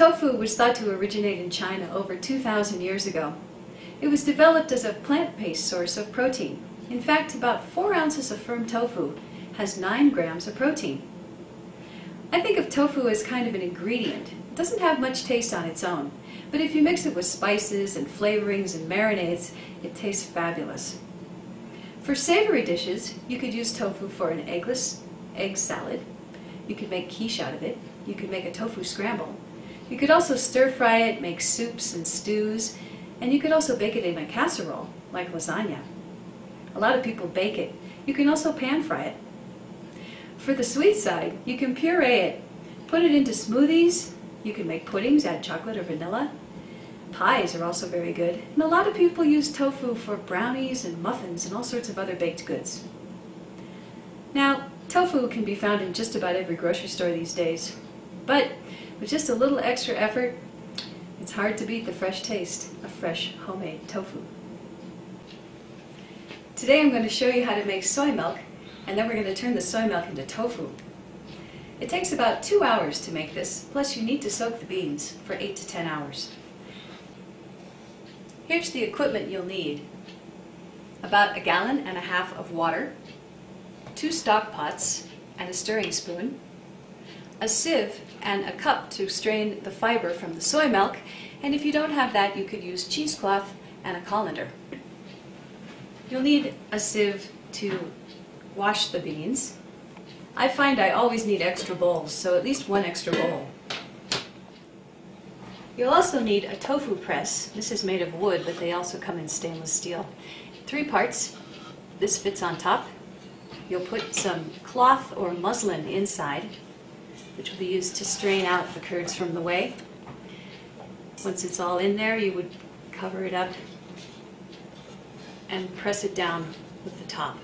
Tofu was thought to originate in China over 2,000 years ago. It was developed as a plant-based source of protein. In fact, about 4 ounces of firm tofu has 9 grams of protein. I think of tofu as kind of an ingredient. It doesn't have much taste on its own, but if you mix it with spices and flavorings and marinades, it tastes fabulous. For savory dishes, you could use tofu for an eggless egg salad. You could make quiche out of it. You could make a tofu scramble. You could also stir-fry it, make soups and stews, and you could also bake it in a casserole, like lasagna. A lot of people bake it. You can also pan-fry it. For the sweet side, you can puree it, put it into smoothies. You can make puddings, add chocolate or vanilla. Pies are also very good, and a lot of people use tofu for brownies and muffins and all sorts of other baked goods. Now, tofu can be found in just about every grocery store these days, but with just a little extra effort, it's hard to beat the fresh taste of fresh homemade tofu. Today I'm going to show you how to make soy milk, and then we're going to turn the soy milk into tofu. It takes about 2 hours to make this, plus you need to soak the beans for 8 to 10 hours. Here's the equipment you'll need. About 1.5 gallons of water, 2 stock pots and a stirring spoon, a sieve and a cup to strain the fiber from the soy milk, and if you don't have that, you could use cheesecloth and a colander. You'll need a sieve to wash the beans. I find I always need extra bowls, so at least 1 extra bowl. You'll also need a tofu press. This is made of wood, but they also come in stainless steel. 3 parts. This fits on top. You'll put some cloth or muslin inside, which will be used to strain out the curds from the whey. Once it's all in there, you would cover it up and press it down with the top.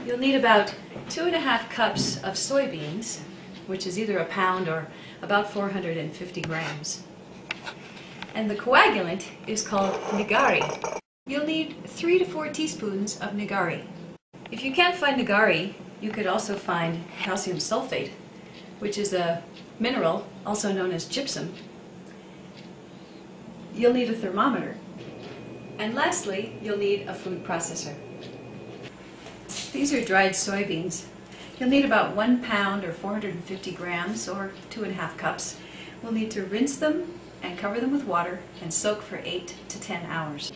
You'll need about 2.5 cups of soybeans, which is either a pound or about 450 grams. And the coagulant is called nigari. You'll need 3 to 4 teaspoons of nigari. If you can't find nigari, you could also find calcium sulfate, which is a mineral also known as gypsum. You'll need a thermometer. And lastly, you'll need a food processor. These are dried soybeans. You'll need about 1 pound or 450 grams or 2.5 cups. We'll need to rinse them and cover them with water and soak for 8 to 10 hours.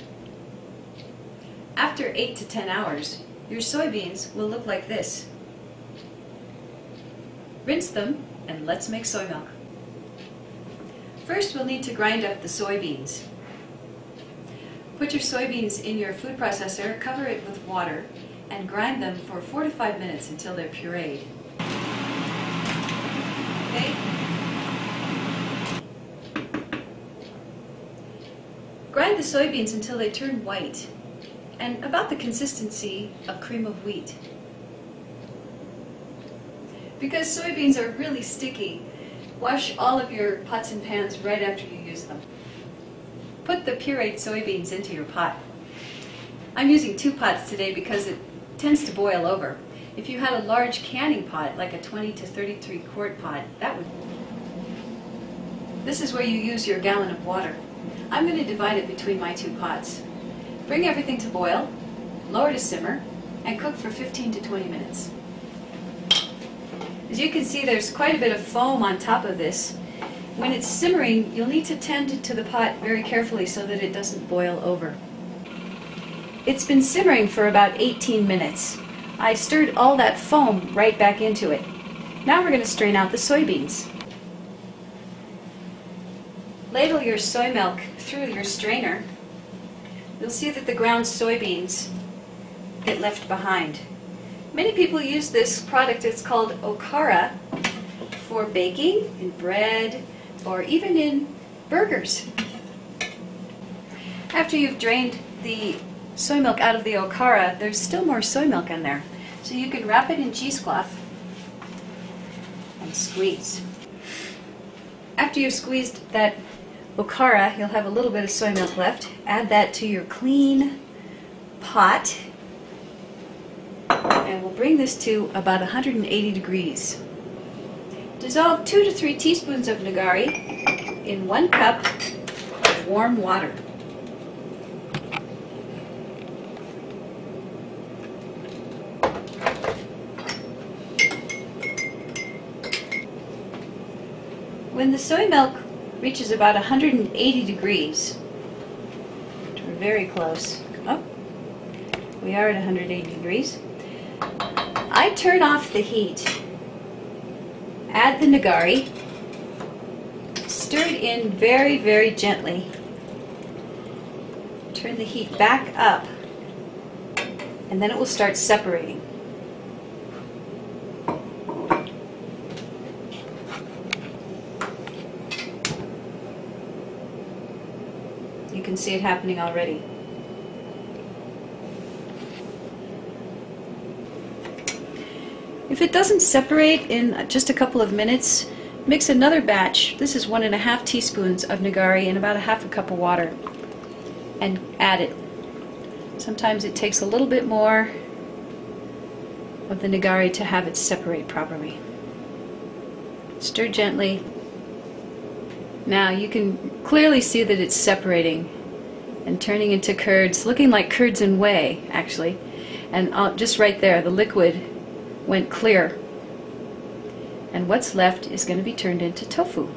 After 8 to 10 hours, your soybeans will look like this. Rinse them and let's make soy milk. First, we'll need to grind up the soybeans. Put your soybeans in your food processor, cover it with water, and grind them for 4 to 5 minutes until they're pureed. Okay? Grind the soybeans until they turn white and about the consistency of cream of wheat. Because soybeans are really sticky, wash all of your pots and pans right after you use them. Put the pureed soybeans into your pot. I'm using 2 pots today because it tends to boil over. If you had a large canning pot, like a 20 to 33 quart pot, that would... This is where you use your gallon of water. I'm going to divide it between my 2 pots. Bring everything to boil, lower to simmer, and cook for 15 to 20 minutes. As you can see, there's quite a bit of foam on top of this. When it's simmering, you'll need to tend to the pot very carefully so that it doesn't boil over. It's been simmering for about 18 minutes. I stirred all that foam right back into it. Now we're going to strain out the soybeans. Ladle your soy milk through your strainer. You'll see that the ground soybeans get left behind. Many people use this product. It's called okara for baking, in bread, or even in burgers. After you've drained the soy milk out of the okara, there's still more soy milk in there. So you can wrap it in cheesecloth and squeeze. After you've squeezed that okara, you'll have a little bit of soy milk left. Add that to your clean pot, and we'll bring this to about 180 degrees. Dissolve 2 to 3 teaspoons of nigari in 1 cup of warm water. When the soy milk reaches about 180 degrees, which we're very close, oh, we are at 180 degrees, I turn off the heat, add the nigari, stir it in very, very gently, turn the heat back up, and then it will start separating. You can see it happening already. If it doesn't separate in just a couple of minutes, mix another batch. This is 1½ teaspoons of nigari in about ½ cup of water, and add it. Sometimes it takes a little bit more of the nigari to have it separate properly. Stir gently. Now you can clearly see that it's separating and turning into curds, looking like curds and whey actually. And just right there, the liquid went clear. And what's left is going to be turned into tofu.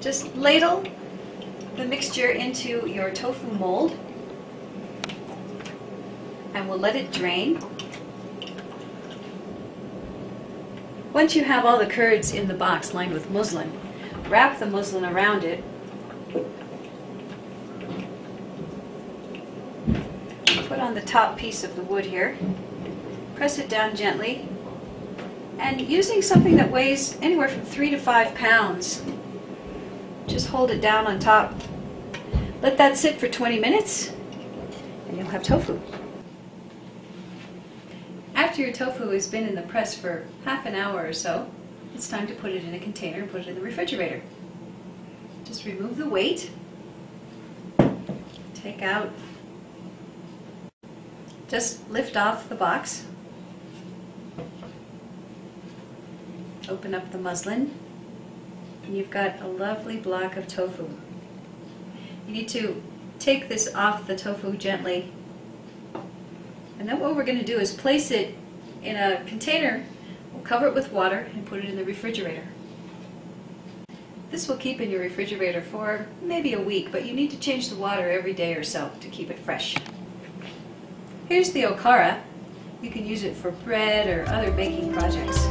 Just ladle the mixture into your tofu mold, and we'll let it drain. Once you have all the curds in the box lined with muslin, wrap the muslin around it, put on the top piece of the wood here, press it down gently, and using something that weighs anywhere from 3 to 5 pounds, just hold it down on top. Let that sit for 20 minutes and you'll have tofu. After your tofu has been in the press for half an hour or so, it's time to put it in a container and put it in the refrigerator. Just remove the weight, take out, just lift off the box, open up the muslin, and you've got a lovely block of tofu. You need to take this off the tofu gently, and then what we're going to do is place it in a container. We'll cover it with water and put it in the refrigerator. This will keep in your refrigerator for maybe a week, but you need to change the water every day or so to keep it fresh. Here's the okara. You can use it for bread or other baking projects.